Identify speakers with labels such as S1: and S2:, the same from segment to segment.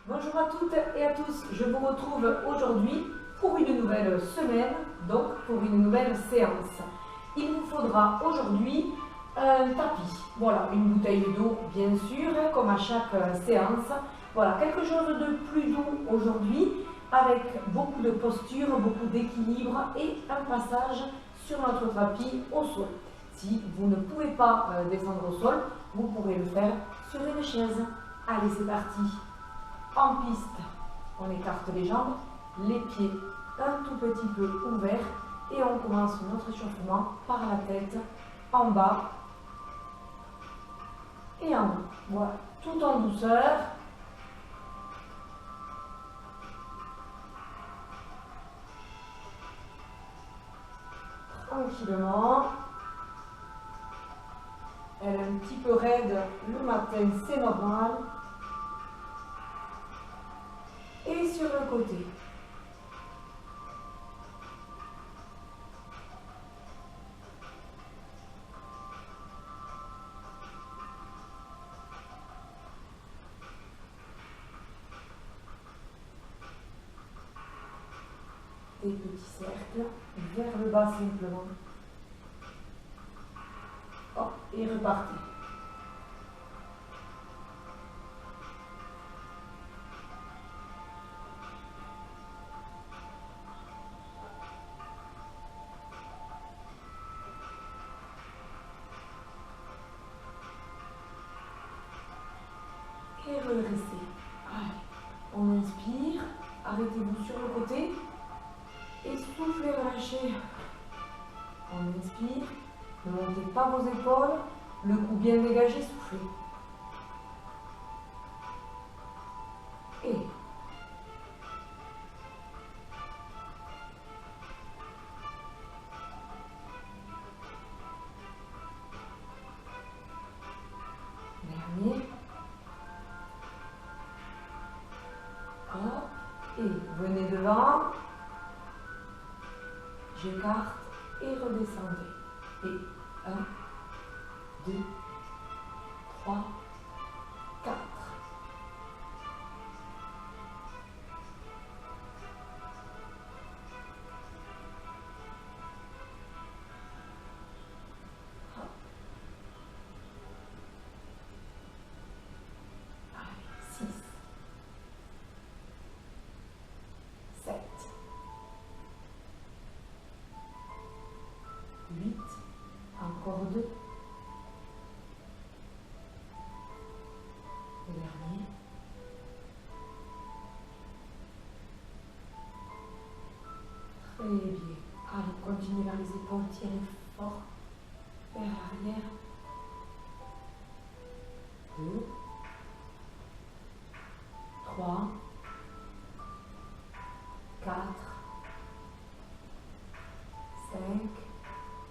S1: Bonjour à toutes et à tous, je vous retrouve aujourd'hui pour une nouvelle semaine, donc pour une nouvelle séance. Il vous faudra aujourd'hui un tapis, voilà, une bouteille d'eau bien sûr, comme à chaque séance. Voilà, quelque chose de plus doux aujourd'hui, avec beaucoup de posture, beaucoup d'équilibre et un passage sur notre tapis au sol. Si vous ne pouvez pas descendre au sol, vous pourrez le faire sur une chaise. Allez, c'est parti! En piste, on écarte les jambes, les pieds un tout petit peu ouverts et on commence notre échauffement par la tête, en bas et en haut. Voilà, tout en douceur. Tranquillement. Elle est un petit peu raide le matin, c'est normal. Et sur le côté. Des petits cercles vers le bas simplement. Hop, et repartez. Et redressez. Allez, on inspire, arrêtez-vous sur le côté et soufflez, relâchez. On inspire, ne montez pas vos épaules, le cou bien dégagé, soufflez. Et dernier. Hop, et venez devant. J'écarte et redescendez. Et 1, 2, 3, 4. Hop. Allez, 6, 7, 8, encore 2. Le dernier. Très bien. Allez, continuez vers les épaules, tirez fort vers l'arrière. 2, 3, 4, 5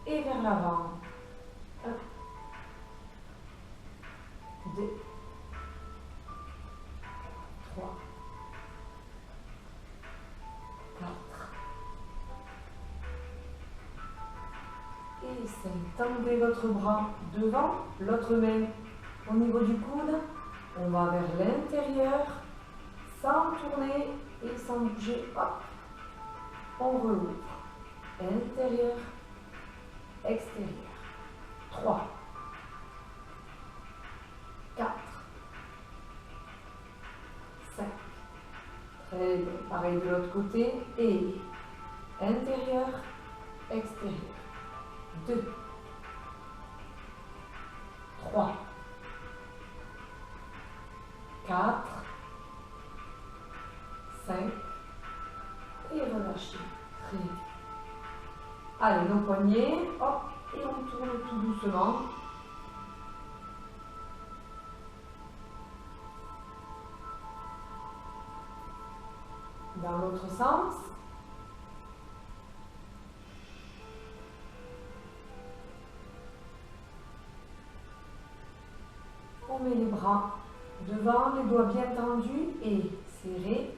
S1: et vers l'avant. 1, 2, 3, 4 et 5. Tendez votre bras devant, l'autre main au niveau du coude. On va vers l'intérieur, sans tourner et sans bouger. Hop. On rouvre. Intérieur, extérieur. 3, 4, 5. Très bien. Pareil de l'autre côté. Et intérieur, extérieur. 2, 3, 4, 5 et relâchez. Très bien. Allez, nos poignets, hop, et on tourne tout doucement. Dans l'autre sens. On met les bras devant, les doigts bien tendus et serrés,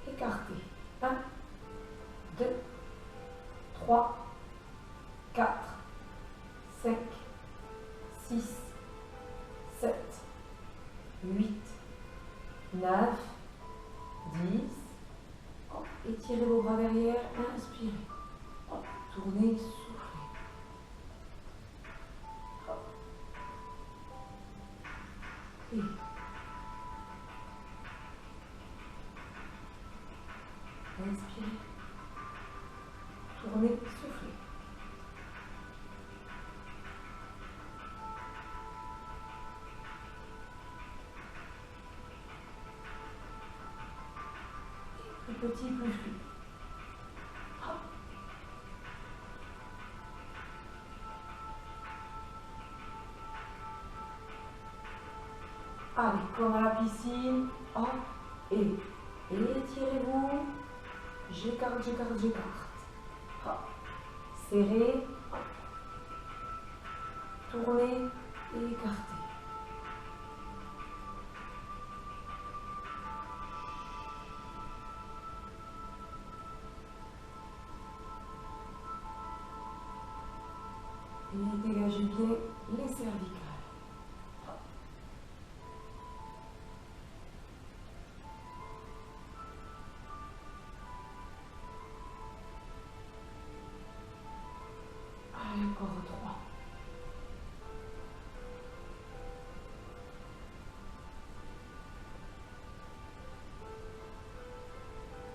S1: écartés. 1, 2, 3, 4, 5, 6, 7, 8, 9, 10. Hop, étirez vos bras derrière, inspirez. Hop, tournez, soufflez. Hop. Et inspirez. Tournez, soufflez. Et plus petit, plus fluide. Hop. Allez, comme à la piscine, hop, et étirez-vous. J'écarte, j'écarte, j'écarte. Hop, serrez, hop. Tournez et écartez. Et dégagez bien les cervicales. Allez, encore 3.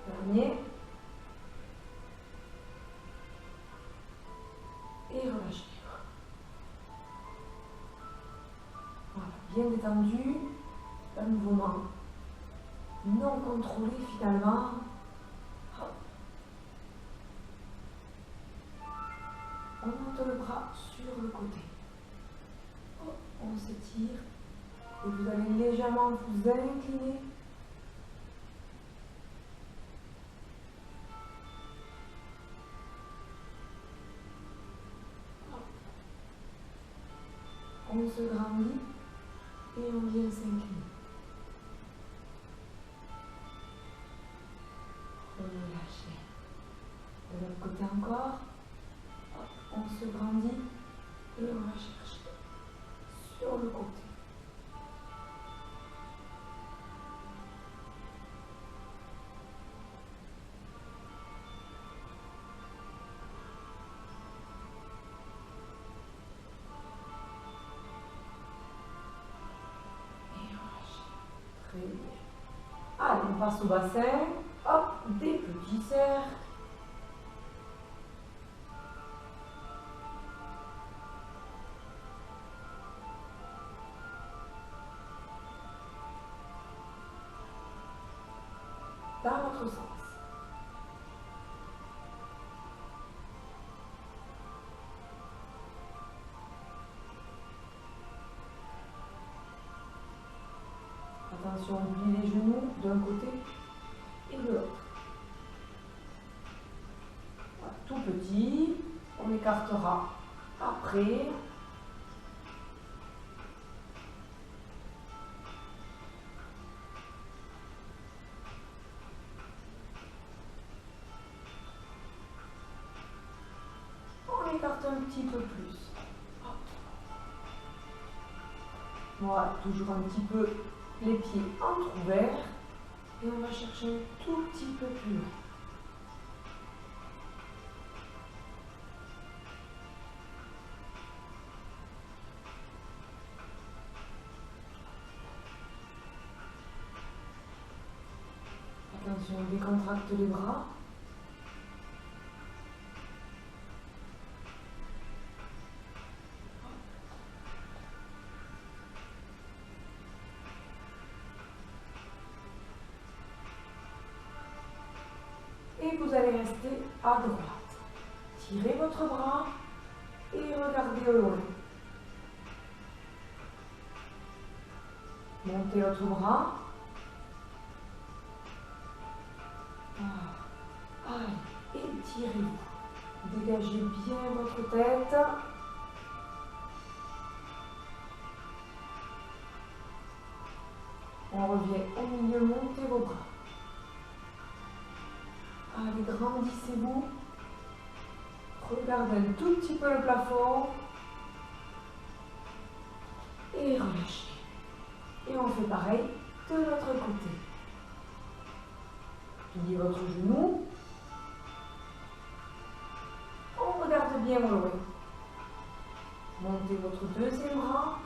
S1: Dernier. Et relâchez. Voilà, bien détendu. Un mouvement non contrôlé finalement. Hop. On monte le bras sur le côté. Hop, on s'étire. Et vous allez légèrement vous incliner. Hop. On se grandit et on vient s'incliner. Relâchez. De l'autre côté encore. Hop, on se grandit et on va chercher sur le côté. Et relâchez. Très bien. Allez, on passe au bassin. Hop, des petits cercles. Dans l'autre sens. Attention, on plie les genoux d'un côté et de l'autre. Voilà, tout petit, on écartera après. On écarte un petit peu plus. Voilà, toujours un petit peu les pieds entrouverts. Et on va chercher un tout petit peu plus loin. Attention, on décontracte les bras. Et vous allez rester à droite. Tirez votre bras et regardez au loin. Montez l'autre bras. Allez, étirez-vous. Dégagez bien votre tête. On revient au milieu, montez vos bras. Allez, grandissez-vous. Regardez un tout petit peu le plafond. Et relâchez. Et on fait pareil de l'autre côté. pliez votre genou. On regarde bien au loin. Montez votre deuxième bras.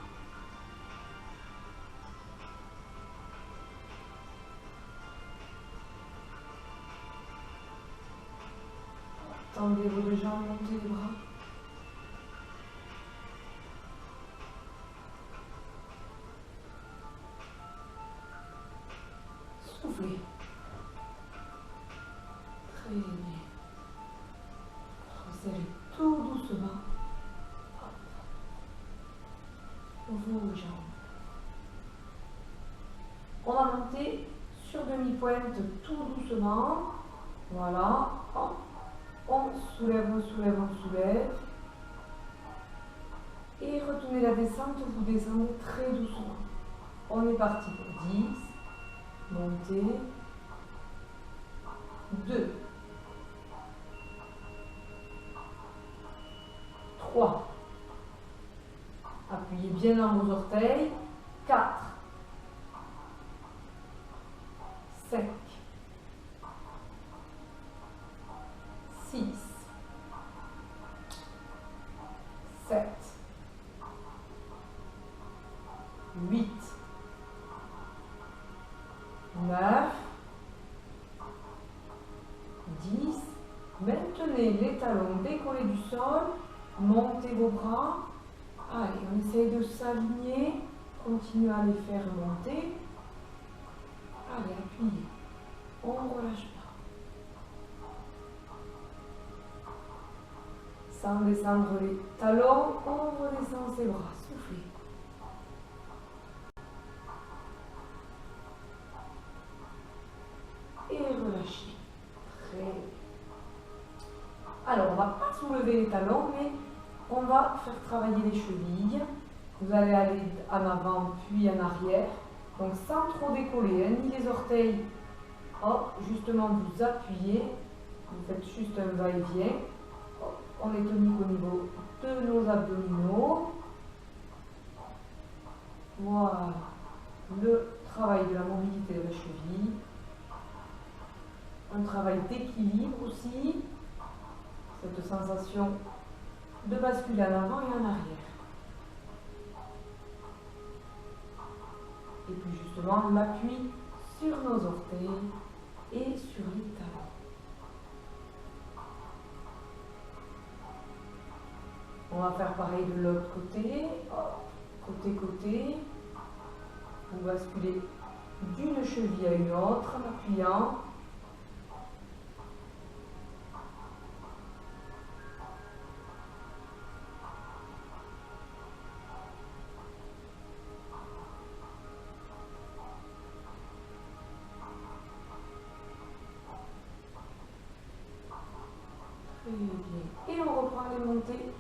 S1: Tendez vos deux jambes, montez les bras. Soufflez. Très bien. Resserrez tout doucement. Hop. Vos jambes. On va monter sur demi-pointe tout doucement. Voilà. Hop. On soulève, on soulève, on soulève. Et retenez la descente, vous descendez très doucement. On est parti pour 10. Montez. 2. 3. Appuyez bien dans vos orteils. 4. 5. 6. 7. 8. 9. 10. Maintenez les talons décollés du sol. Montez vos bras. Allez, on essaye de s'aligner. Continuez à les faire monter. Allez, appuyez. On ne relâche pas. Sans descendre les talons, on redescend ses bras. Soufflez. Et relâchez. Très bien. Alors, on ne va pas soulever les talons, mais on va faire travailler les chevilles. Vous allez aller en avant puis en arrière. Donc sans trop décoller, hein, ni les orteils. Hop, justement vous appuyez. Vous faites juste un va-et-vient. On est tonique au niveau de nos abdominaux. Voilà. Le travail de la mobilité de la cheville. Un travail d'équilibre aussi. Cette sensation de basculer en avant et en arrière. Et puis justement, l'appui sur nos orteils et sur les talons. On va faire pareil de l'autre côté. Hop, côté. Vous basculez d'une cheville à une autre en appuyant. Très bien. Et on reprend les montées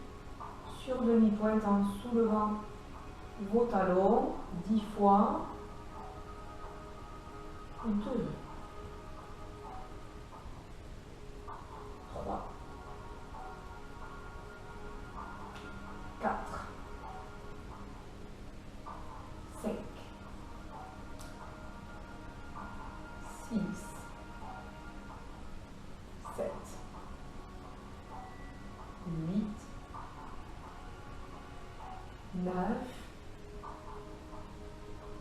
S1: sur demi-pointe en soulevant vos talons 10 fois. 2, 3, 4, 5, 6, 7, 8, 9,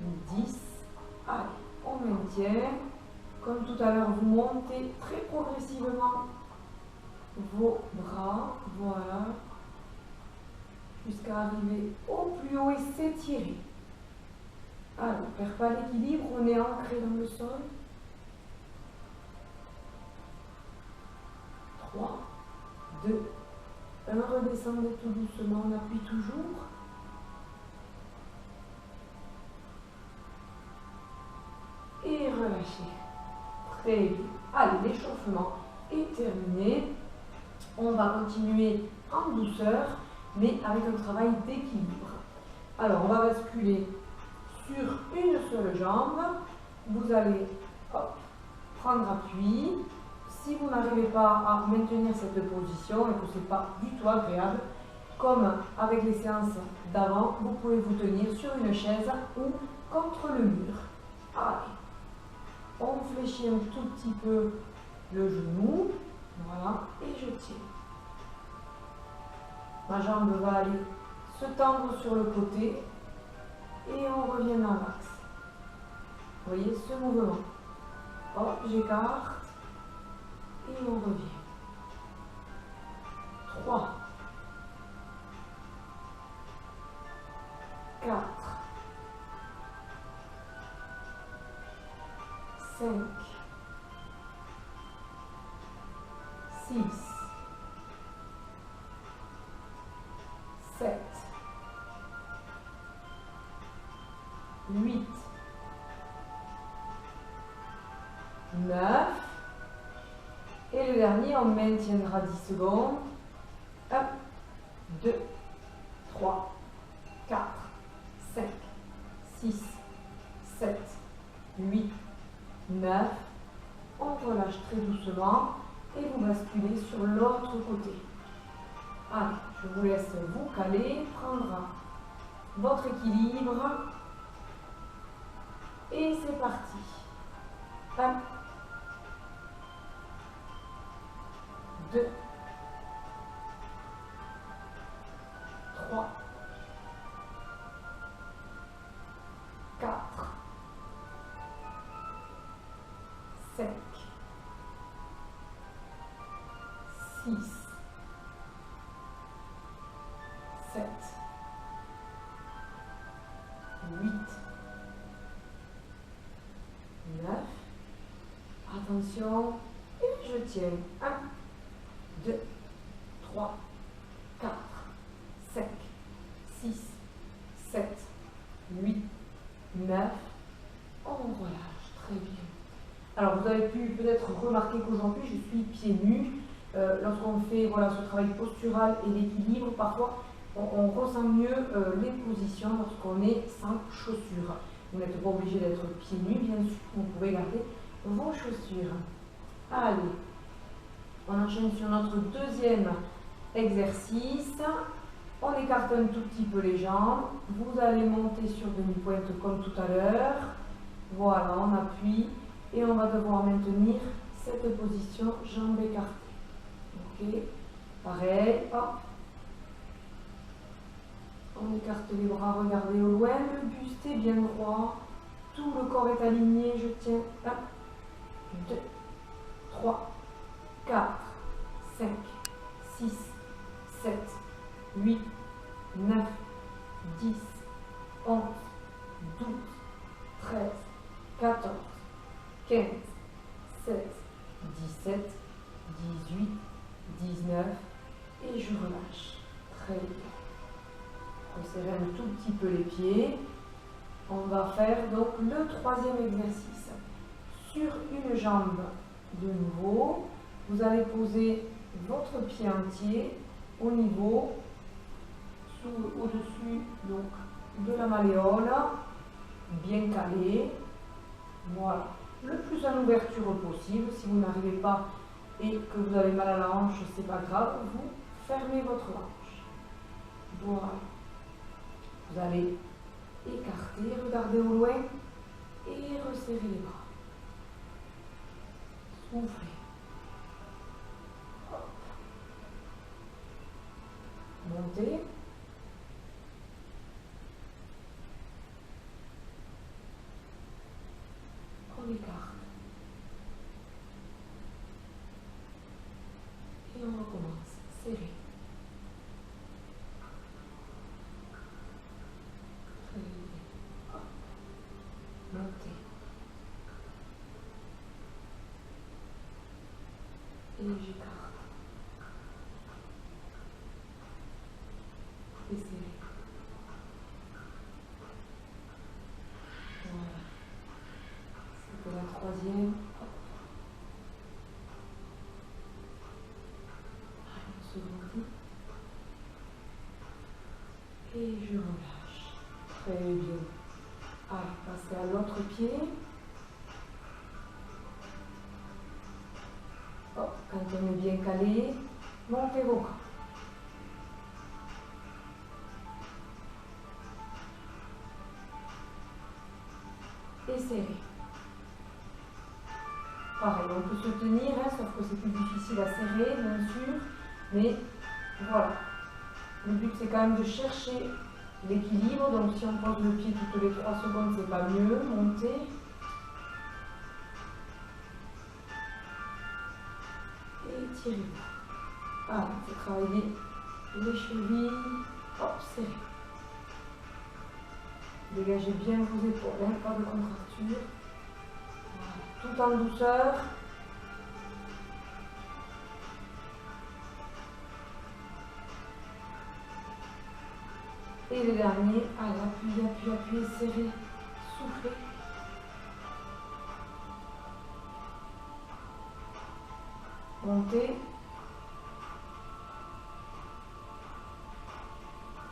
S1: 10. Allez, on maintient. Comme tout à l'heure, vous montez très progressivement vos bras. Voilà. Jusqu'à arriver au plus haut et s'étirer. Alors, on ne perd pas l'équilibre, on est ancré dans le sol. 3, 2, 1, redescendez tout doucement, on appuie toujours. Et relâchez. Très bien. Allez, l'échauffement est terminé. On va continuer en douceur, mais avec un travail d'équilibre. Alors, on va basculer sur une seule jambe. Vous allez prendre appui. Si vous n'arrivez pas à maintenir cette position et que ce n'est pas du tout agréable, comme avec les séances d'avant, vous pouvez vous tenir sur une chaise ou contre le mur. Allez, on fléchis un tout petit peu le genou. Voilà, et je tiens. Ma jambe va aller se tendre sur le côté et on revient dans l'axe. Vous voyez ce mouvement. Hop, j'écarte et on revient. 3, 4, 5, 6, 7, 8, 9. Et le dernier, on maintiendra 10 secondes. 1, 2, 3, 4, 5, 6, 7, 8, 9. On relâche très doucement et vous basculez sur l'autre côté. Allez, je vous laisse vous caler, prendre votre équilibre. Et c'est parti. 1, 2, 3, 4, 5, 6, 7, 8, 9. Attention, et je tiens. 1, 2, 3, 4, 5, 6, 7, 8, 9. On relâche, très bien. Alors vous avez pu peut-être remarquer qu'aujourd'hui je suis pieds nus. Lorsqu'on fait voilà, ce travail postural et d'équilibre, parfois on ressent mieux les positions lorsqu'on est sans chaussures. Vous n'êtes pas obligé d'être pieds nus, bien sûr, vous pouvez garder vos chaussures. Allez, on enchaîne sur notre deuxième exercice. On écarte un tout petit peu les jambes. Vous allez monter sur demi-pointe comme tout à l'heure. Voilà, on appuie et on va devoir maintenir cette position jambes écartées. Ok, pareil, hop. On écarte les bras, regardez au loin, le buste est bien droit, tout le corps est aligné, je tiens. 1, 2, 3, 4, 5, 6, 7, 8, 9, 10, 11, 12, 13, 14, 15, 16, 17, 18, 19 et je relâche. Très bien. Resserrez un tout petit peu les pieds. On va faire donc le troisième exercice. Sur une jambe de nouveau, vous allez poser votre pied entier au niveau, au-dessus donc de la malléole, bien calé. Voilà, le plus en ouverture possible. Si vous n'arrivez pas et que vous avez mal à la hanche, c'est pas grave, vous fermez votre hanche. Voilà. Vous allez écarter, regarder au loin et resserrer les bras. Soufflez. Hop. Montez. On écarte. Et on recommence. Serrez. Très bien. Hop. Montez. Et j'écarte. Et serrez. Voilà. C'était la troisième. Hop. Allez, on se grandit. Et je relâche. Très bien. Allez, passez à l'autre pied. Hop, quand on est bien calé, montez vos bras. Et serrez. pareil, on peut se tenir, hein, sauf que c'est plus difficile à serrer, bien sûr. Mais voilà. Le but, c'est quand même de chercher l'équilibre. Donc, si on pose le pied toutes les 3 secondes, c'est pas mieux. Monter. Et tirer. Ah, on peut travailler les chevilles. Hop, serré. Dégagez bien vos épaules, hein, pas de contracture. Voilà. Tout en douceur. Et le dernier, allez, appuyez, appuyez, appuyez, serrez, soufflez. Montez.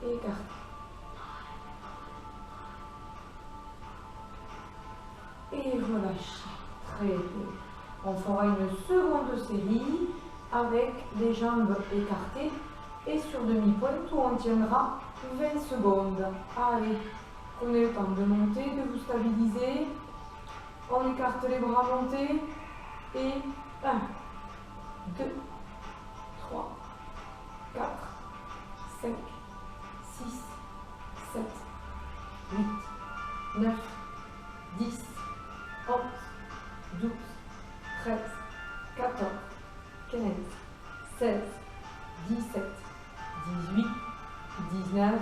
S1: Et écartez. Et relâchez. Très bien. On fera une seconde série avec les jambes écartées et sur demi-pointe où on tiendra 20 secondes. Allez, prenez le temps de monter, de vous stabiliser. On écarte les bras, montez. Et 1, 2, 3, 4, 5, 6, 7, 8, 9, 10, 11, 12, 13, 14, 15, 16, 17, 18, 19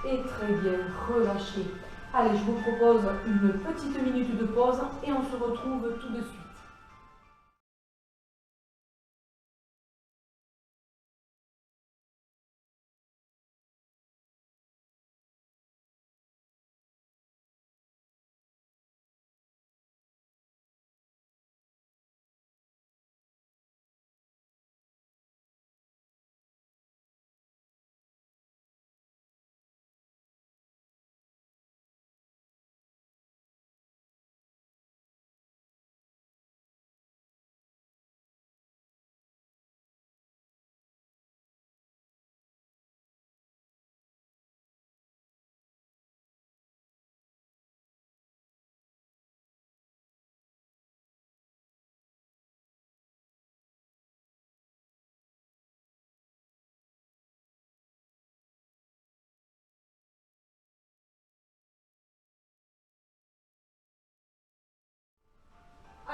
S1: et très bien, relâchez. Allez, je vous propose une petite minute de pause et on se retrouve tout de suite.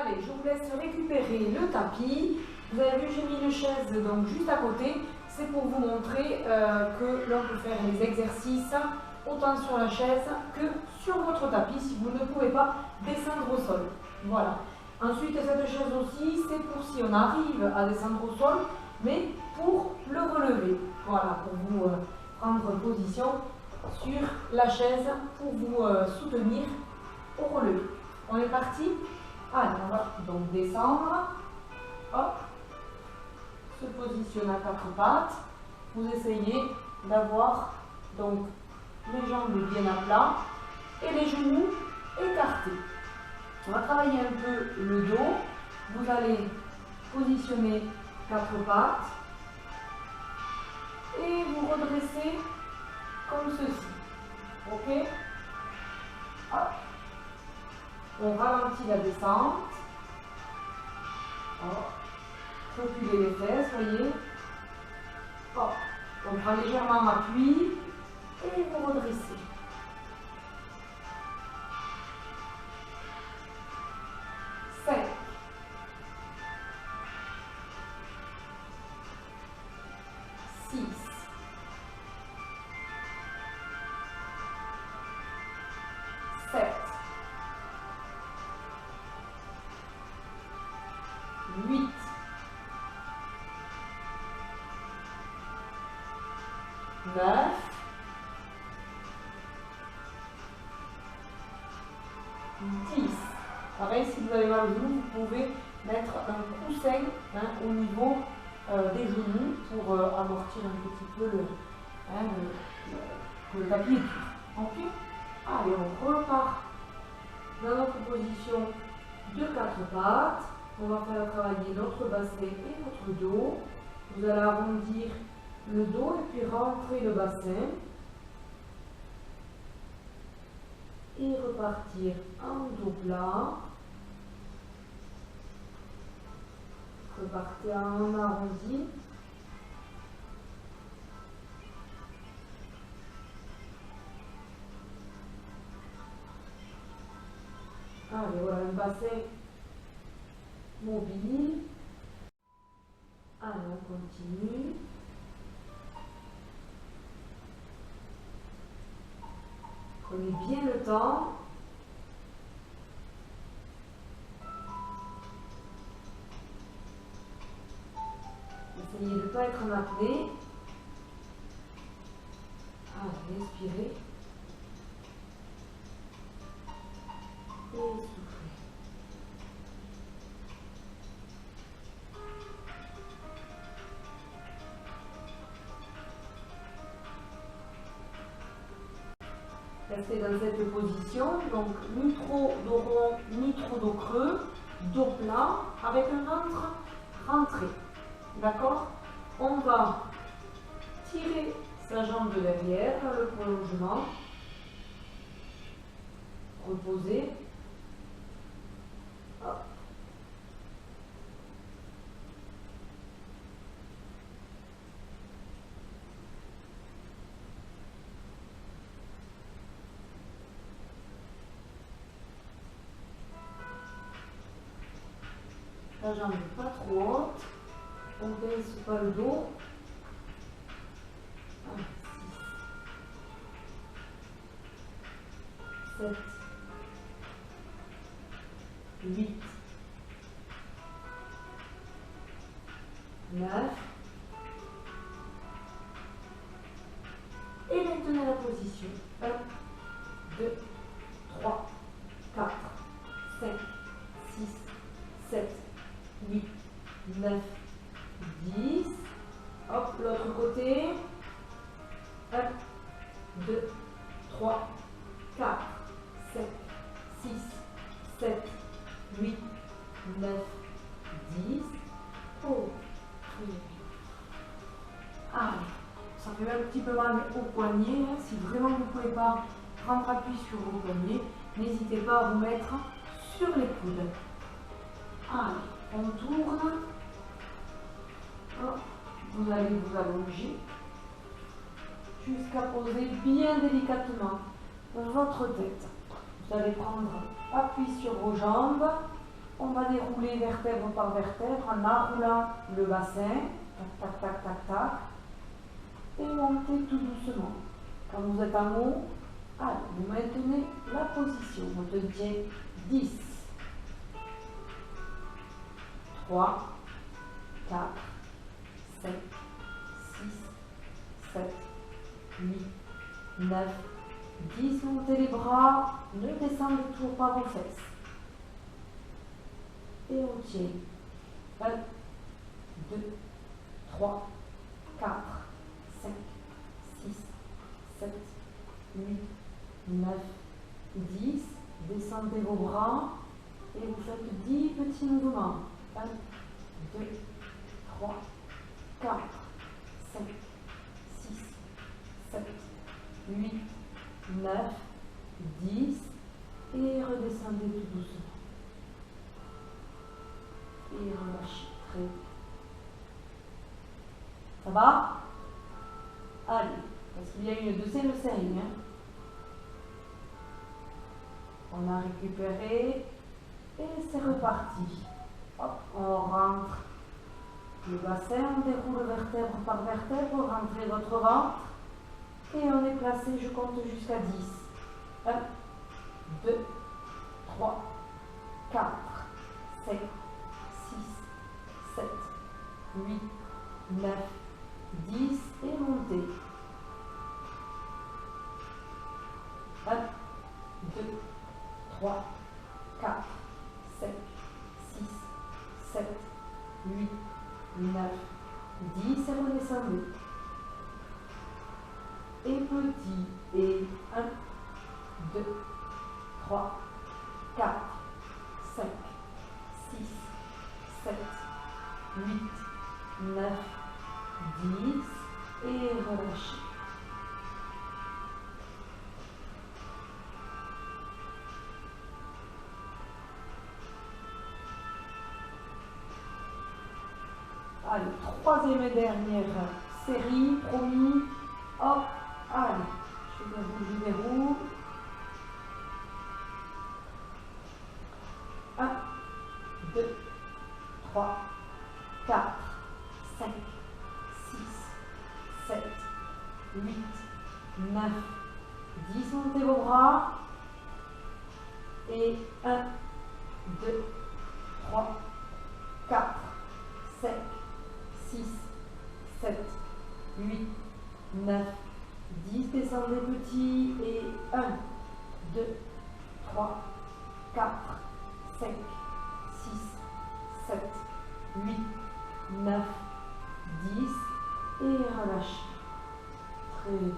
S1: Allez, je vous laisse récupérer le tapis. Vous avez vu, j'ai mis une chaise donc juste à côté. C'est pour vous montrer que l'on peut faire les exercices autant sur la chaise que sur votre tapis si vous ne pouvez pas descendre au sol. Voilà. Ensuite, cette chaise aussi, c'est pour si on arrive à descendre au sol, mais pour le relever. Voilà, pour vous prendre position sur la chaise pour vous soutenir au relevé. On est parti? Allez, on va donc descendre, hop, se positionner à 4 pattes. Vous essayez d'avoir donc les jambes bien à plat et les genoux écartés. On va travailler un peu le dos. Vous allez positionner 4 pattes et vous redresser comme ceci. Ok? Hop. On ralentit la descente. Reculez les fesses, voyez. Hop. On prend légèrement appui et vous redressez. Cinq. 6. 7. 8, 9, 10. Pareil, si vous avez mal au genou, vous pouvez mettre un coussin au niveau des genoux pour amortir un petit peu le tapis est dur. Ok. Allez, on repart dans notre position de 4 pattes. On va faire travailler notre bassin et notre dos. Vous allez arrondir le dos et puis rentrer le bassin. Et repartir en dos plat. repartez en arrondi. Allez, voilà un bassin mobile. Allez, on continue. Prenez bien le temps. Essayez de ne pas être en apnée. Allez, respirez. Et soufflez. Restez dans cette position, donc ni trop dos rond, ni trop dos creux, dos plat, avec un ventre rentré. D'accord? On va tirer sa jambe de derrière, le prolongement, reposer. Hop. La jambe n'est pas trop haute, on baisse pas le dos. 1, 6, 7, 8, 9. Et maintenez la position. 1, 2, 3, 4, 5, 6, 7, 8, 9, 10. Hop, l'autre côté. 1, 2, 3, 4, 5, 6, 7, 8, 9, 10. Oh. Allez, ça fait un petit peu mal au poignet. Si vraiment vous ne pouvez pas prendre appui sur vos poignets, n'hésitez pas à vous mettre sur les coudes. Allez, on tourne. Hop, vous allez vous allonger jusqu'à poser bien délicatement votre tête. Vous allez prendre appui sur vos jambes. On va dérouler vertèbre par vertèbre en enroulant le bassin. Tac, tac, tac, tac, tac. Et montez tout doucement. Quand vous êtes en haut, allez, vous maintenez la position. Vous tenez 10, 3, 4, 5, 6, 7, 8, 9, 10. Montez les bras, ne descendez toujours pas vos fesses. Et on tient. 1, 2, 3, 4, 5, 6, 7, 8, 9, 10. Descendez vos bras et vous faites 10 petits mouvements. 1, 2, 3, 4, 5, 6, 7, 8, 9, 10. Et redescendez tout doucement. Et relâchez. Très bien. Ça va? Allez, parce qu'il y a une deuxième série. On a récupéré et c'est reparti. Hop, on rentre le bassin, on déroule vertèbre par vertèbre, rentrez votre ventre et on est placé, je compte jusqu'à 10. 1, 2, 3, 4, 5, 6, 7, 8, 9, 10 et montez. 1, 2, 3, 4, 5, 6, 7, 8, 9, 10 et redescendez. Et petit. Et 1, 2, 3, 4, 5, 6, 7, 8, 9, 10 et relâchez. Allez, troisième et dernière série, promis. Hop, allez, je verrouille. 1, 2, 3, 4, 5, 6, 7, 8, 9, 10. Montez vos bras. Et 1, 2, 3, 4, 5, 6, 7, 8, 9, 10. Descendez petit. Et 1, 2, 3, 4, 5, 6, 7, 8, 9, 10. Et relâchez. Très bien.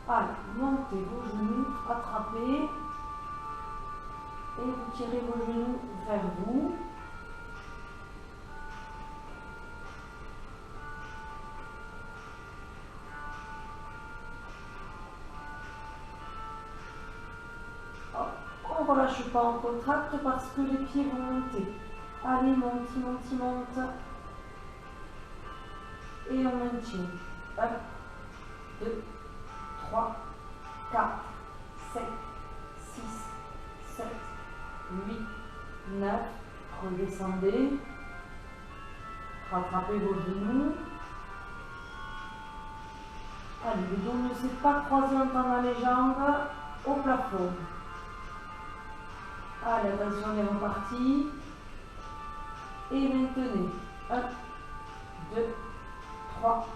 S1: Allez, montez vos genoux, attrapez. Et vous tirez vos genoux vers vous. Hop, on ne relâche pas, on contracte parce que les pieds vont monter. Allez, monte, monte, monte. Et on maintient. 1, 2, 3, 4, 5, 6, 7, 8, 9, redescendez, rattrapez vos genoux. Allez, le dos ne s'est pas croisé en tendant les jambes au plafond. Allez, attention, on est reparti. Et maintenez. 1, 2, 3,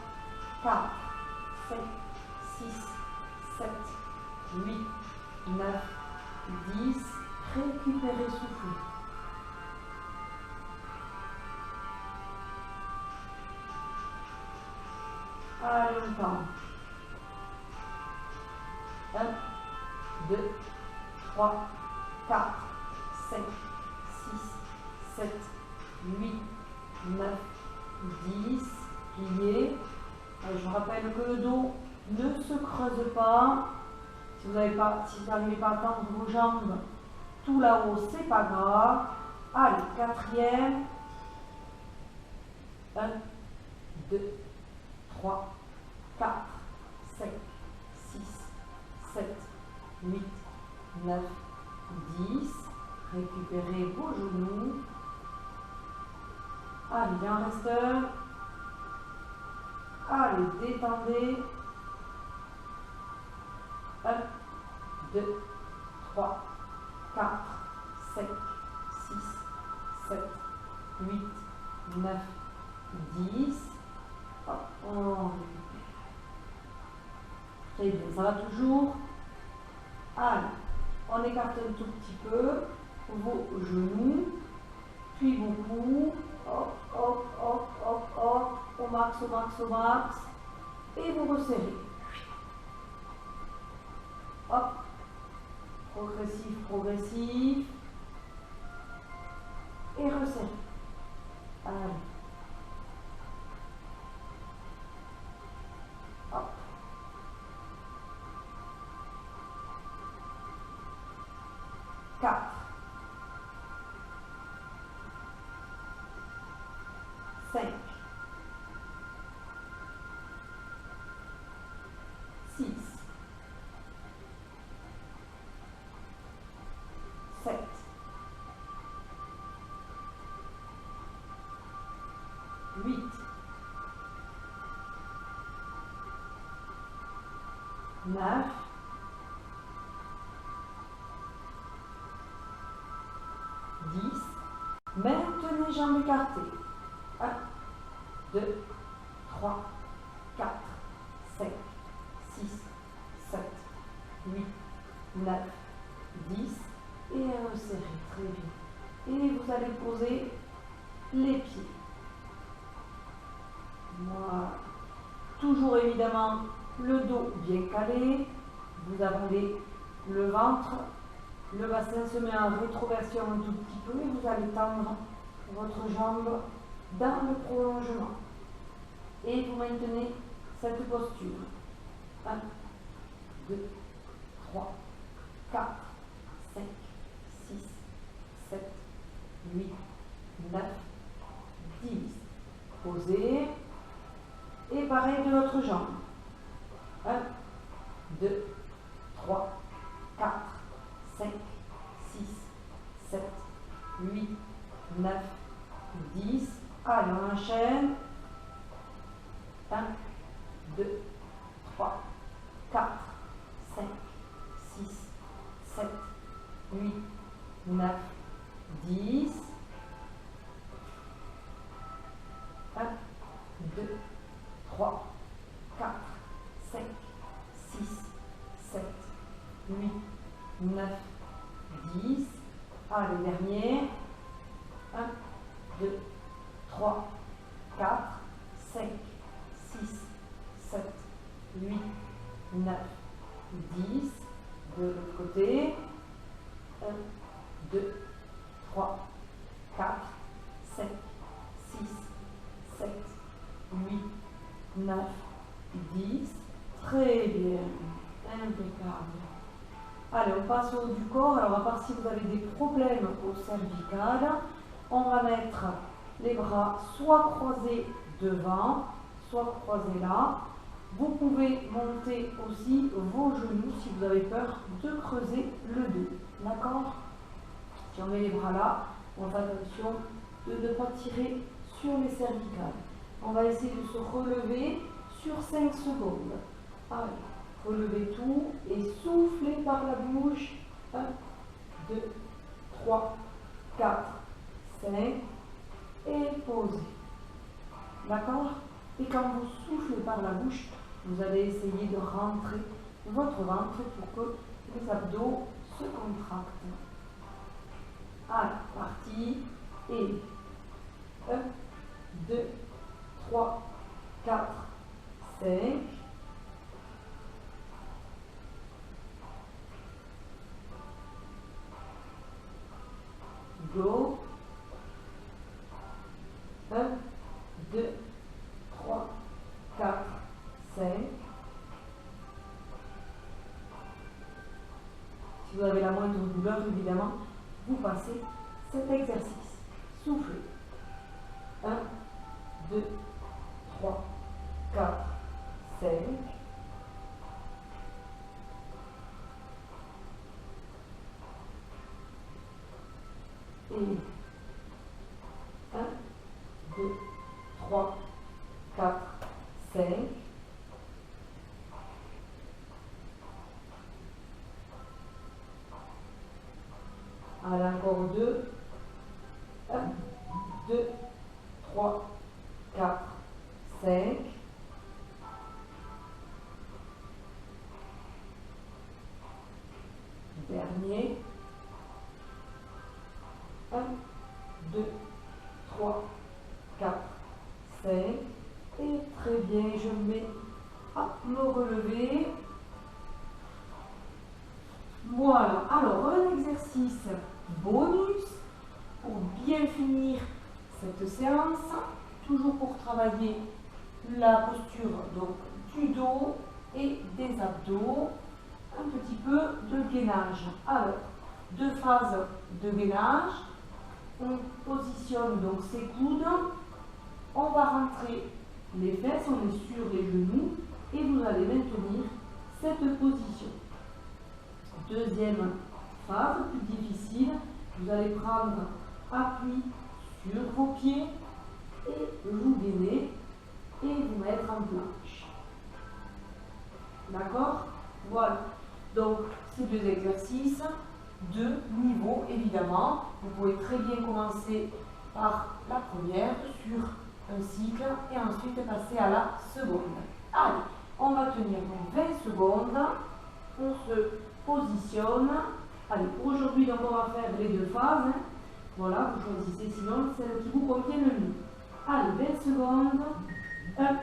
S1: 4, 5, 6, 7, 8, 9, 10. Récupérez, soufflez. Allez, on tend. 1, 2, 3, 4, 5, 6, 7, 8, 9, 10. Pliez. Je vous rappelle que le dos ne se creuse pas. Si vous n'arrivez pas à tendre vos jambes tout là-haut, c'est pas grave. Allez, quatrième. 1, 2, 3, 4, 5, 6, 7, 8, 9, 10. Récupérez vos genoux. Allez, il en reste un. Allez, détendez. 1, 2, 3, 4, 5, 6, 7, 8, 9, 10. Hop, on récupère. Très bien, ça va toujours. Allez, on écarte un tout petit peu vos genoux, puis vos coudes. Hop, hop, hop, hop, hop, au max, au max, au max. Et vous resserrez. Hop, progressif, progressif. Et resserrez. Allez. Hop. Quatre. 5, 6, 7, 8, 9, 10. Maintenez jambes écartées. 1, 2, 3, 4, 5, 6, 7, 8, 9, 10. Et resserrez très bien. Et vous allez poser les pieds. Voilà. Toujours évidemment le dos bien calé. Vous avalez le ventre. Le bassin se met en rétroversion un tout petit peu et vous allez tendre votre jambe dans le prolongement. Et vous maintenez cette posture. 1, 2, 3, 4, 5, 6, 7, 8, 9, 10. posez. Et pareil de l'autre jambe. 1, 2, 3, 4, 5, 6, 7, 8, 9, 10. Allez, on enchaîne. 1, 2, 3, 4, 5, 6, 7, 8, 9, 10. 1, 2, 3, 4, 5, 6, 7, 8, 9, 10. Allez, dernier. 1, 2, 3, 4, 5, 6, 7, 8, 9, 10. De l'autre côté. 1, 2, 3, 4, 5, 6, 7, 8, 9, 10. Très bien. Impeccable. Allez, on passe au haut du corps. Alors, à part si vous avez des problèmes au cervical, on va mettre les bras soit croisés devant, soit croisés là. Vous pouvez monter aussi vos genoux si vous avez peur de creuser le dos. D'accord? Si on met les bras là, on fait attention de ne pas tirer sur les cervicales. On va essayer de se relever sur 5 secondes. Allez, relevez tout et soufflez par la bouche. 1, 2, 3, 4, 5 et posez. D'accord? Et quand vous soufflez par la bouche, vous allez essayer de rentrer votre ventre pour que les abdos se contractent. Allez, parti. Et 1, 2, 3, 4, 5. Go. 1, 2, 3, 4, 5. Si vous avez la moindre douleur, évidemment, vous passez cet exercice. Soufflez. 1, 2, 3, 4, 5. Et 1, 2, 3, 4, 5. Allez, encore 2. 1, 2, 3, 4, 5. Dernier. 1, 2, 3, 4, 5. Et très bien, je me mets à me relever. Voilà, alors un exercice bonus pour bien finir cette séance, toujours pour travailler la posture donc, du dos et des abdos, un petit peu de gainage. Alors, 2 phases de gainage, on positionne donc ses coudes, on va rentrer les fesses, on est sur les genoux et vous allez maintenir cette position. Deuxième phase, plus difficile, vous allez prendre appui sur vos pieds et vous gainer et vous mettre en planche. D'accord? Voilà. Donc, ces 2 exercices, 2 niveaux évidemment. Vous pouvez très bien commencer par la première sur un cycle et ensuite passer à la seconde. Allez, on va tenir donc 20 secondes. On se positionne. Allez, aujourd'hui, donc on va faire les 2 phases. Voilà, vous choisissez sinon celle qui vous convient le mieux. Allez, 20 secondes. 1,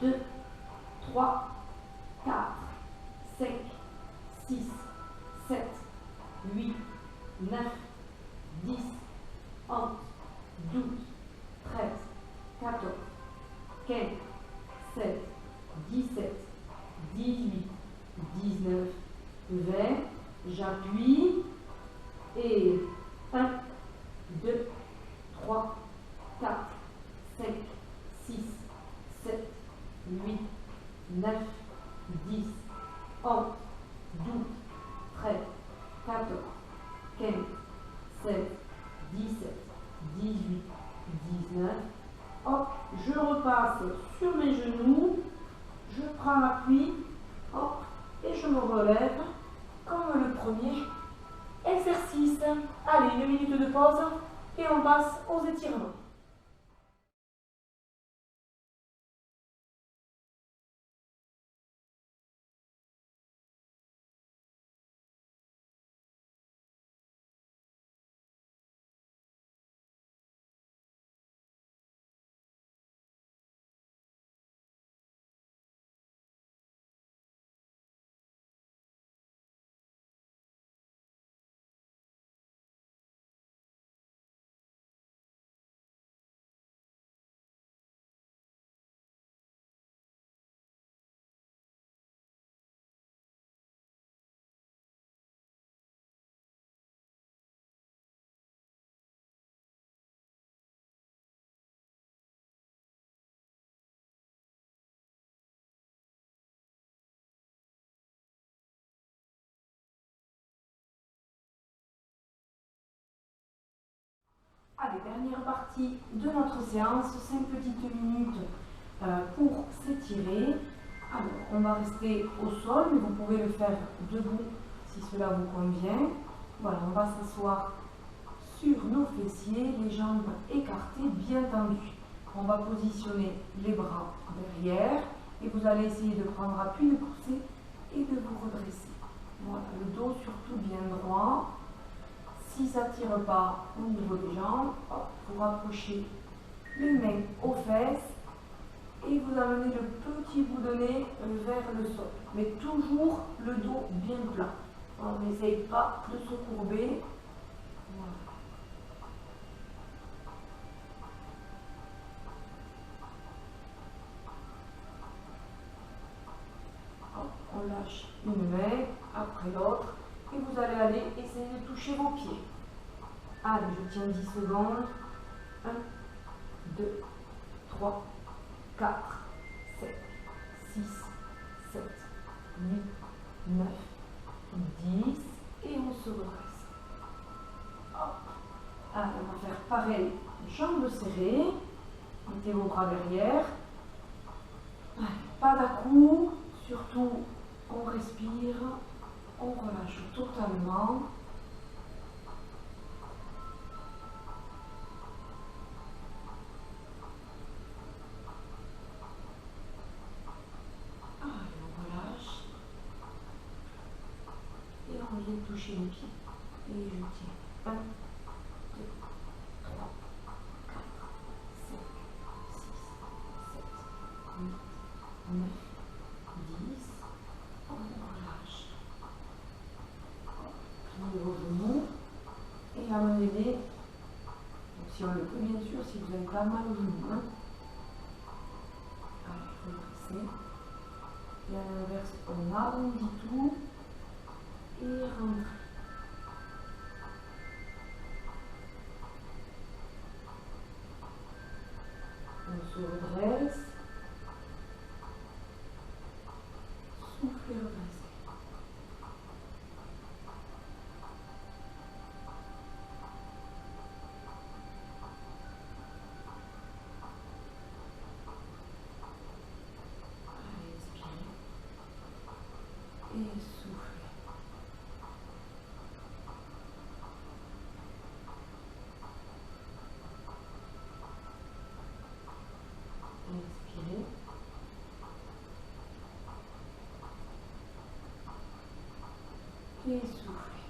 S1: 2, 3, 4, 5, 6, 7, 8, 9, 10, 11, 12, 13, 14, 15, 16, 17, 18, 19, 20. J'appuie. Et 1, 2, 3, 4, 5, 18, 19. Hop, je repasse sur mes genoux, je prends l'appui, hop, et je me relève comme le premier exercice. Allez, 1 minute de pause et on passe aux étirements. Allez, dernière partie de notre séance, 5 petites minutes pour s'étirer. Alors, on va rester au sol, mais vous pouvez le faire debout si cela vous convient. Voilà, on va s'asseoir sur nos fessiers, les jambes écartées, bien tendues. On va positionner les bras derrière et vous allez essayer de prendre appui, de pousser et de vous redresser. Voilà, le dos surtout bien droit. Si ça ne tire pas au niveau des jambes, hop, vous rapprochez les mains aux fesses et vous amenez le petit bout de nez vers le sol. Mais toujours le dos bien plat. On n'essaye pas de se courber. Voilà. Hop, on lâche une main après l'autre. Et vous allez aller essayer de toucher vos pieds. Allez, je tiens 10 secondes. 1, 2, 3, 4, 7, 6, 7, 8, 9, 10. Et on se redresse. Hop. Allez, on va faire pareil. Jambes serrées. Mettez vos bras derrière. Allez, pas d'à-coups. Surtout, on respire. On relâche totalement. Allez, on relâche. Et on vient toucher les pieds. Et je tiens. 1, 2, 3, 4, 5, 6, 7, 8, 9, 10. On relâche. Pliez vos genoux et amenez-les, si on le peut bien sûr, si vous avez pas mal aux genoux. Hein. Allez, redressez. Et à l'inverse, on arrondit tout et rentrez. On se redresse. Soufflez, redressez. Et soufflez. Inspirez. Et soufflez.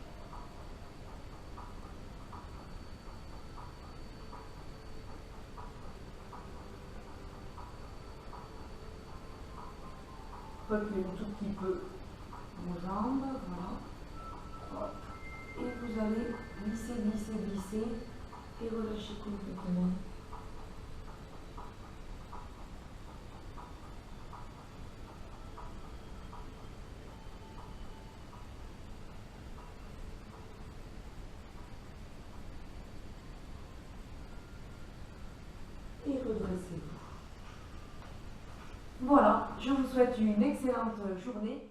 S1: Reculez un tout petit peu vos jambes, voilà. Hop. Et vous allez glisser, glisser, glisser et relâcher complètement. Et redressez-vous. Voilà, je vous souhaite une excellente journée.